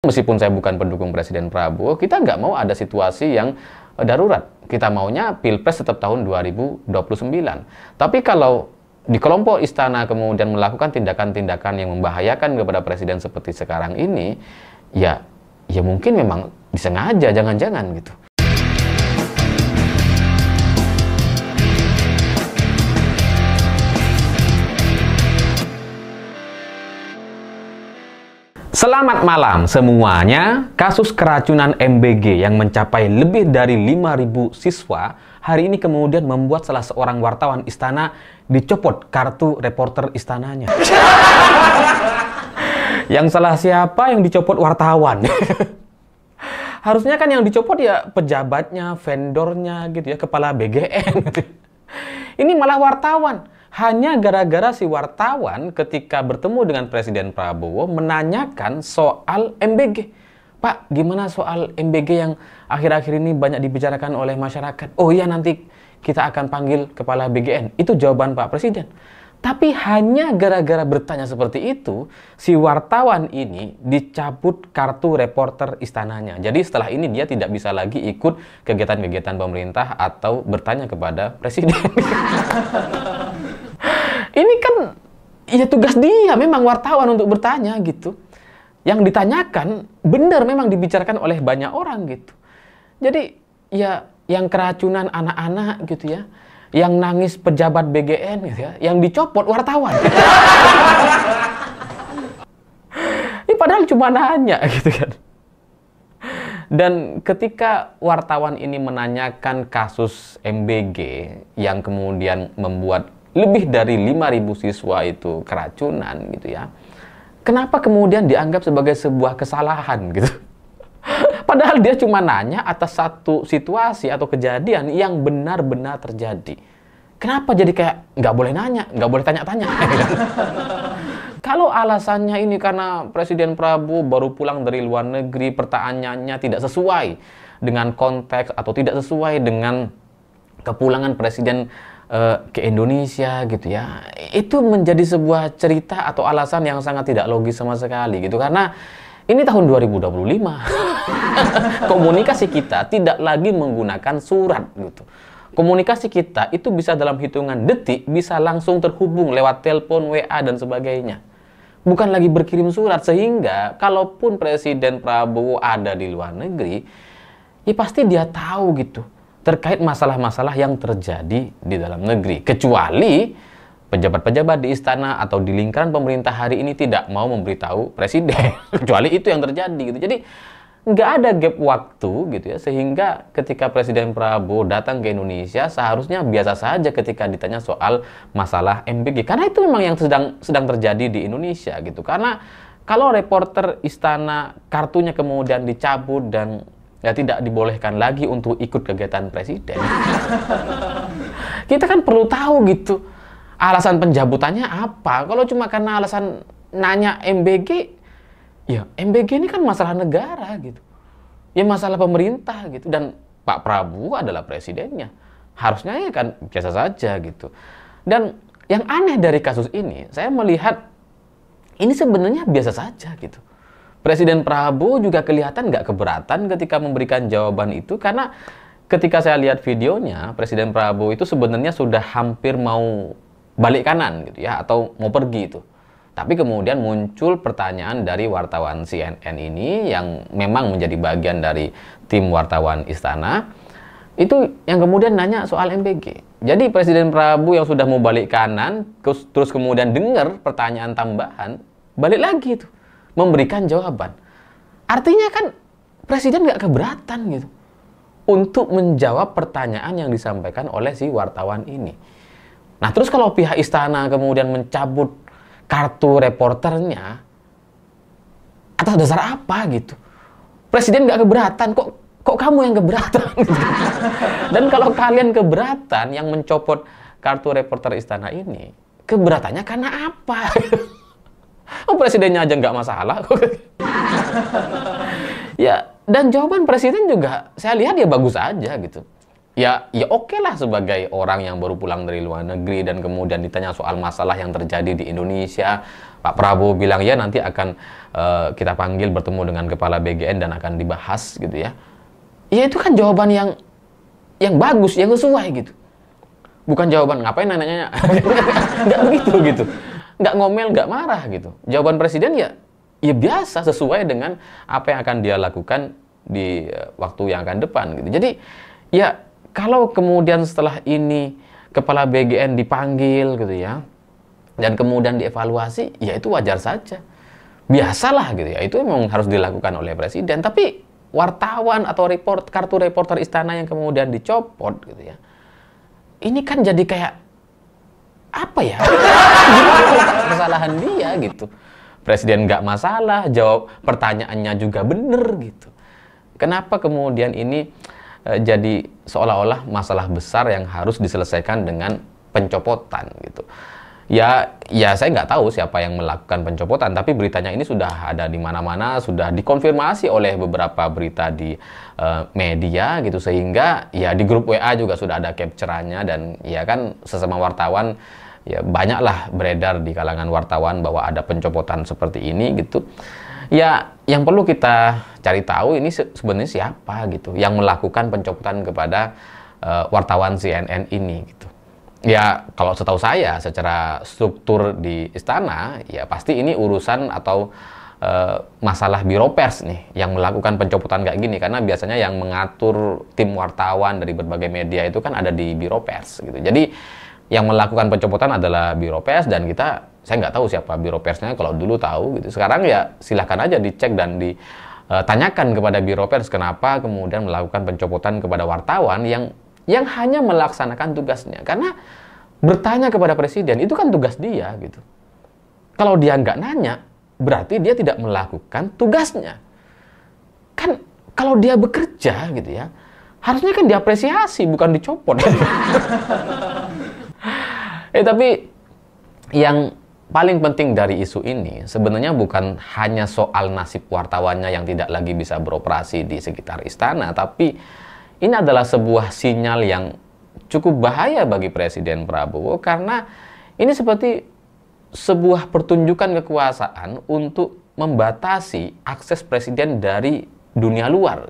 meskipun saya bukan pendukung Presiden Prabowo, kita nggak mau ada situasi yang darurat. Kita maunya Pilpres tetap tahun 2029. Tapi kalau di kelompok istana kemudian melakukan tindakan-tindakan yang membahayakan kepada Presiden seperti sekarang ini, ya mungkin memang disengaja, jangan-jangan gitu. Selamat malam semuanya. Kasus keracunan MBG yang mencapai lebih dari 5.000 siswa hari ini kemudian membuat salah seorang wartawan istana dicopot kartu reporter istananya. Yang salah siapa yang dicopot? Wartawan. Harusnya kan yang dicopot ya pejabatnya, vendornya gitu ya, kepala BGN. Ini malah wartawan. Hanya gara-gara si wartawan ketika bertemu dengan Presiden Prabowo menanyakan soal MBG. Pak, gimana soal MBG yang akhir-akhir ini banyak dibicarakan oleh masyarakat? Oh iya, nanti kita akan panggil kepala BGN. Itu jawaban Pak Presiden. Tapi hanya gara-gara bertanya seperti itu, si wartawan ini dicabut kartu reporter istananya. Jadi setelah ini dia tidak bisa lagi ikut kegiatan-kegiatan pemerintah atau bertanya kepada Presiden. Ini kan ya tugas dia memang wartawan untuk bertanya gitu. Yang ditanyakan benar memang dibicarakan oleh banyak orang gitu. Jadi ya yang keracunan anak-anak gitu ya, yang nangis pejabat BGN gitu ya, yang dicopot wartawan. Ini padahal cuma nanya gitu kan. Dan ketika wartawan ini menanyakan kasus MBG yang kemudian membuat lebih dari 5.000 siswa itu keracunan gitu ya, kenapa kemudian dianggap sebagai sebuah kesalahan gitu? Padahal dia cuma nanya atas satu situasi atau kejadian yang benar-benar terjadi. Kenapa jadi kayak nggak boleh nanya, nggak boleh tanya-tanya? Kalau alasannya ini karena Presiden Prabowo baru pulang dari luar negeri, pertanyaannya tidak sesuai dengan konteks atau tidak sesuai dengan kepulangan Presiden ke Indonesia gitu ya, itu menjadi sebuah cerita atau alasan yang sangat tidak logis sama sekali gitu, karena ini tahun 2025. Komunikasi kita tidak lagi menggunakan surat gitu. Komunikasi kita itu bisa dalam hitungan detik bisa langsung terhubung lewat telepon, WA dan sebagainya. Bukan lagi berkirim surat, sehingga kalaupun Presiden Prabowo ada di luar negeri, ya pasti dia tahu gitu terkait masalah-masalah yang terjadi di dalam negeri. Kecuali pejabat-pejabat di istana atau di lingkaran pemerintah hari ini tidak mau memberitahu Presiden. Kecuali itu yang terjadi gitu. Jadi nggak ada gap waktu gitu ya, sehingga ketika Presiden Prabowo datang ke Indonesia seharusnya biasa saja ketika ditanya soal masalah MBG. Karena itu memang yang sedang terjadi di Indonesia gitu. Karena kalau reporter istana kartunya kemudian dicabut dan ya tidak dibolehkan lagi untuk ikut kegiatan Presiden, kita kan perlu tahu gitu alasan pencabutannya apa. Kalau cuma karena alasan nanya MBG, ya MBG ini kan masalah negara gitu, ya masalah pemerintah gitu, dan Pak Prabowo adalah presidennya, harusnya ya kan biasa saja gitu. Dan yang aneh dari kasus ini, saya melihat ini sebenarnya biasa saja gitu. Presiden Prabowo juga kelihatan nggak keberatan ketika memberikan jawaban itu, karena ketika saya lihat videonya, Presiden Prabowo itu sebenarnya sudah hampir mau balik kanan gitu ya, atau mau pergi itu. Tapi kemudian muncul pertanyaan dari wartawan CNN ini yang memang menjadi bagian dari tim wartawan istana, itu yang kemudian nanya soal MBG. Jadi Presiden Prabowo yang sudah mau balik kanan, terus kemudian dengar pertanyaan tambahan, balik lagi tuh memberikan jawaban. Artinya kan Presiden nggak keberatan gitu untuk menjawab pertanyaan yang disampaikan oleh si wartawan ini. Nah terus kalau pihak istana kemudian mencabut kartu reporternya, atas dasar apa gitu? Presiden nggak keberatan, kok kamu yang keberatan? Dan kalau kalian keberatan yang mencopot kartu reporter istana ini, keberatannya karena apa? Oh, presidennya aja nggak masalah. Ya, dan jawaban presiden juga saya lihat ya bagus aja gitu. ya oke lah sebagai orang yang baru pulang dari luar negeri dan kemudian ditanya soal masalah yang terjadi di Indonesia, Pak Prabowo bilang ya nanti akan kita panggil bertemu dengan kepala BGN dan akan dibahas gitu ya. Ya itu kan jawaban yang bagus, yang sesuai gitu. Bukan jawaban ngapain nanya-nanya. Nggak begitu gitu. Nggak ngomel, nggak marah gitu. Jawaban presiden ya biasa sesuai dengan apa yang akan dia lakukan di waktu yang akan depan gitu. Jadi ya kalau kemudian setelah ini kepala BGN dipanggil gitu ya, dan kemudian dievaluasi, ya itu wajar saja. Biasalah gitu ya, itu memang harus dilakukan oleh presiden. Tapi wartawan atau kartu reporter istana yang kemudian dicopot gitu ya, ini kan jadi kayak, apa ya, kesalahan dia gitu. Presiden nggak masalah, jawab pertanyaannya juga bener gitu. Kenapa kemudian ini jadi seolah-olah masalah besar yang harus diselesaikan dengan pencopotan gitu. Ya saya nggak tahu siapa yang melakukan pencopotan, tapi beritanya ini sudah ada di mana-mana, sudah dikonfirmasi oleh beberapa berita di media gitu, sehingga ya di grup WA juga sudah ada capture-nya, dan ya kan sesama wartawan ya banyaklah beredar di kalangan wartawan bahwa ada pencopotan seperti ini gitu. Ya, yang perlu kita cari tahu ini sebenarnya siapa gitu yang melakukan pencopotan kepada wartawan CNN ini gitu. Ya, kalau setahu saya secara struktur di istana, ya pasti ini urusan atau masalah biro pers nih yang melakukan pencopotan kayak gini, karena biasanya yang mengatur tim wartawan dari berbagai media itu kan ada di biro pers gitu. Jadi yang melakukan pencopotan adalah biro pers, dan saya nggak tahu siapa biro persnya. Kalau dulu tahu gitu, sekarang ya silahkan aja dicek dan ditanyakan kepada biro pers kenapa kemudian melakukan pencopotan kepada wartawan yang hanya melaksanakan tugasnya. Karena bertanya kepada presiden itu kan tugas dia gitu. Kalau dia nggak nanya, berarti dia tidak melakukan tugasnya. Kan kalau dia bekerja gitu ya, harusnya kan diapresiasi, bukan dicopot. Tapi yang paling penting dari isu ini sebenarnya bukan hanya soal nasib wartawannya yang tidak lagi bisa beroperasi di sekitar istana, tapi ini adalah sebuah sinyal yang cukup bahaya bagi Presiden Prabowo, karena ini seperti sebuah pertunjukan kekuasaan untuk membatasi akses presiden dari dunia luar.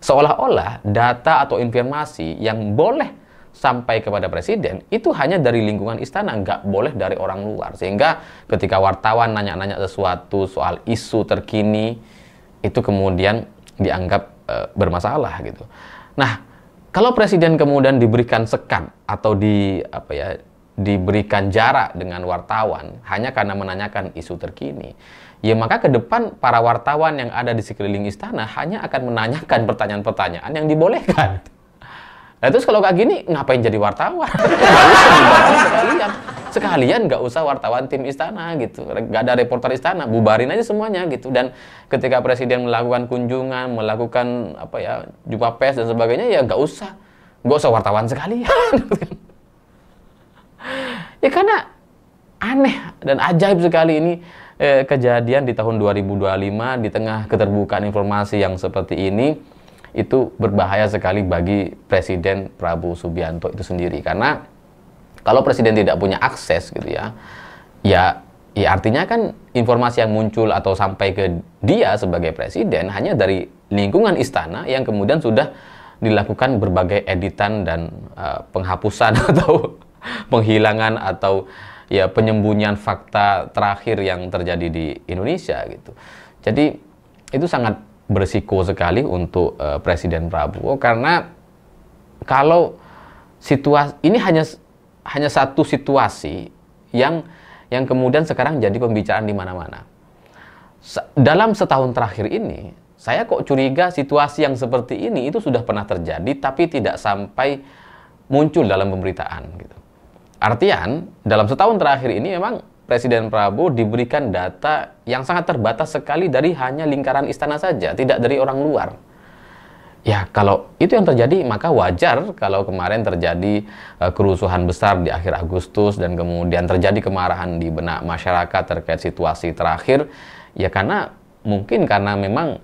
Seolah-olah data atau informasi yang boleh sampai kepada presiden itu hanya dari lingkungan istana, nggak boleh dari orang luar. Sehingga ketika wartawan nanya-nanya sesuatu soal isu terkini, itu kemudian dianggap bermasalah gitu. Nah, kalau presiden kemudian diberikan sekat atau diberikan jarak dengan wartawan hanya karena menanyakan isu terkini, ya maka ke depan para wartawan yang ada di sekeliling istana hanya akan menanyakan pertanyaan-pertanyaan yang dibolehkan. Nah, terus kalau kayak gini, ngapain jadi wartawan? Nggak usah dibubarin sekalian nggak usah wartawan tim istana gitu. Nggak ada reporter istana, bubarin aja semuanya gitu. Dan ketika presiden melakukan kunjungan, melakukan jumpa pers dan sebagainya, ya nggak usah wartawan sekalian. Ya karena aneh dan ajaib sekali ini kejadian di tahun 2025 di tengah keterbukaan informasi yang seperti ini. Itu berbahaya sekali bagi Presiden Prabowo Subianto itu sendiri, karena kalau presiden tidak punya akses gitu ya artinya kan informasi yang muncul atau sampai ke dia sebagai presiden hanya dari lingkungan istana yang kemudian sudah dilakukan berbagai editan dan penghapusan atau penghilangan atau ya penyembunyian fakta terakhir yang terjadi di Indonesia gitu. Jadi itu sangat berisiko sekali untuk Presiden Prabowo, karena kalau situasi ini hanya satu situasi yang kemudian sekarang jadi pembicaraan di mana-mana. Dalam setahun terakhir ini, saya kok curiga situasi yang seperti ini itu sudah pernah terjadi tapi tidak sampai muncul dalam pemberitaan gitu. Artian dalam setahun terakhir ini memang Presiden Prabowo diberikan data yang sangat terbatas sekali dari hanya lingkaran istana saja, tidak dari orang luar. Ya, kalau itu yang terjadi, maka wajar kalau kemarin terjadi kerusuhan besar di akhir Agustus dan kemudian terjadi kemarahan di benak masyarakat terkait situasi terakhir. Ya, karena memang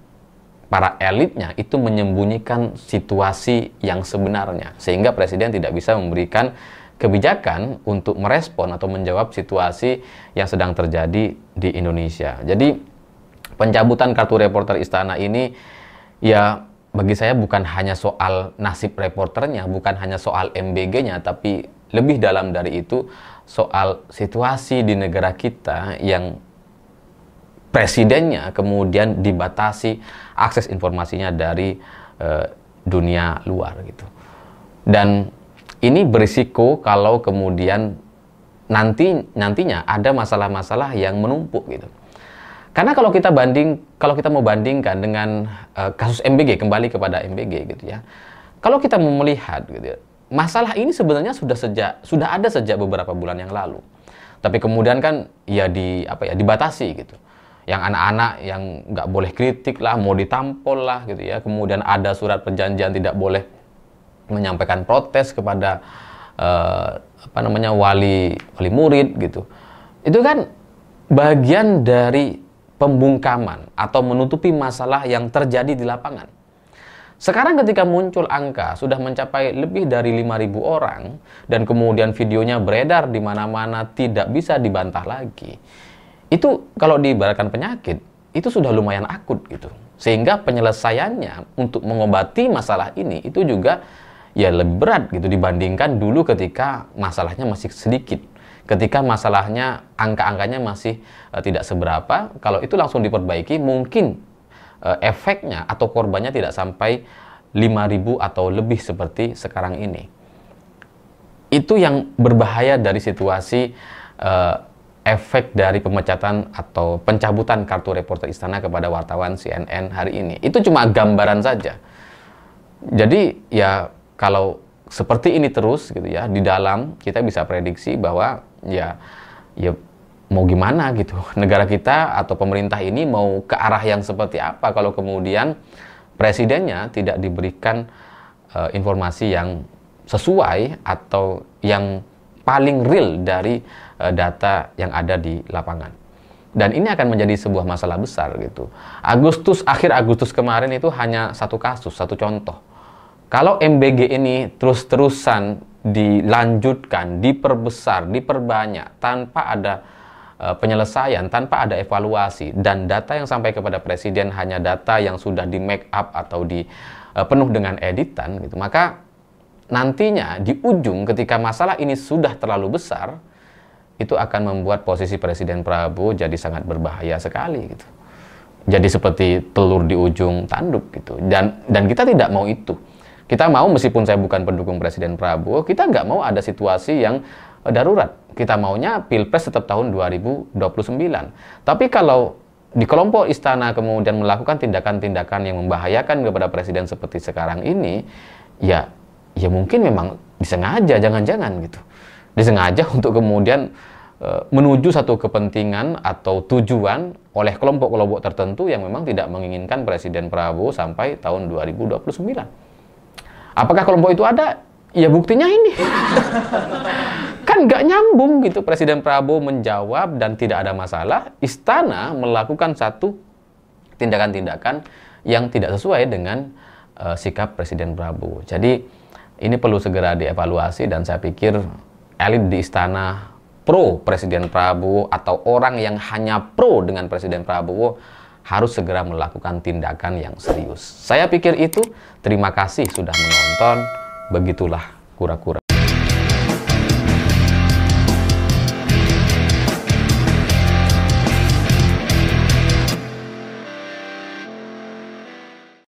para elitnya itu menyembunyikan situasi yang sebenarnya, sehingga presiden tidak bisa memberikan kebijakan untuk merespon atau menjawab situasi yang sedang terjadi di Indonesia. Jadi pencabutan kartu reporter istana ini ya bagi saya bukan hanya soal nasib reporternya, bukan hanya soal MBG-nya, tapi lebih dalam dari itu soal situasi di negara kita yang presidennya kemudian dibatasi akses informasinya dari dunia luar gitu. Dan ini berisiko kalau kemudian nantinya ada masalah-masalah yang menumpuk gitu. Karena kalau kita mau bandingkan dengan kasus MBG, kembali kepada MBG gitu ya. Kalau kita mau melihat gitu ya, masalah ini sebenarnya sudah ada sejak beberapa bulan yang lalu. Tapi kemudian kan ya dibatasi gitu. Yang anak-anak yang nggak boleh kritik lah, mau ditampol lah gitu ya. Kemudian ada surat perjanjian tidak boleh menyampaikan protes kepada wali murid gitu. Itu kan bagian dari pembungkaman atau menutupi masalah yang terjadi di lapangan. Sekarang ketika muncul angka sudah mencapai lebih dari 5.000 orang dan kemudian videonya beredar di mana-mana tidak bisa dibantah lagi. Itu kalau diibaratkan penyakit, itu sudah lumayan akut gitu. Sehingga penyelesaiannya untuk mengobati masalah ini itu juga ya lebih berat gitu dibandingkan dulu ketika masalahnya masih sedikit. Ketika masalahnya angka-angkanya masih tidak seberapa, kalau itu langsung diperbaiki mungkin efeknya atau korbannya tidak sampai 5.000 atau lebih seperti sekarang ini. Itu yang berbahaya dari situasi efek dari pemecatan atau pencabutan kartu reporter istana kepada wartawan CNN hari ini. Itu cuma gambaran saja. Jadi ya kalau seperti ini terus gitu ya, di dalam kita bisa prediksi bahwa ya mau gimana gitu. Negara kita atau pemerintah ini mau ke arah yang seperti apa kalau kemudian presidennya tidak diberikan informasi yang sesuai atau yang paling real dari data yang ada di lapangan. Dan ini akan menjadi sebuah masalah besar gitu. Akhir Agustus kemarin itu hanya satu kasus, satu contoh. Kalau MBG ini terus-terusan dilanjutkan, diperbesar, diperbanyak tanpa ada penyelesaian, tanpa ada evaluasi, dan data yang sampai kepada presiden hanya data yang sudah di make up atau penuh dengan editan gitu, maka nantinya di ujung ketika masalah ini sudah terlalu besar, itu akan membuat posisi Presiden Prabowo jadi sangat berbahaya sekali gitu. Jadi seperti telur di ujung tanduk gitu. Dan kita tidak mau itu. Kita mau, meskipun saya bukan pendukung Presiden Prabowo, kita nggak mau ada situasi yang darurat. Kita maunya Pilpres tetap tahun 2029. Tapi kalau di kelompok istana kemudian melakukan tindakan-tindakan yang membahayakan kepada presiden seperti sekarang ini, ya mungkin memang disengaja, jangan-jangan gitu. Disengaja untuk kemudian menuju satu kepentingan atau tujuan oleh kelompok-kelompok tertentu yang memang tidak menginginkan Presiden Prabowo sampai tahun 2029. Apakah kelompok itu ada? Ya buktinya ini. Kan nggak nyambung gitu. Presiden Prabowo menjawab dan tidak ada masalah. Istana melakukan satu tindakan-tindakan yang tidak sesuai dengan sikap Presiden Prabowo. Jadi ini perlu segera dievaluasi dan saya pikir elit di istana pro Presiden Prabowo atau orang yang hanya pro dengan Presiden Prabowo harus segera melakukan tindakan yang serius. Saya pikir itu. Terima kasih sudah menonton. Begitulah kura-kura.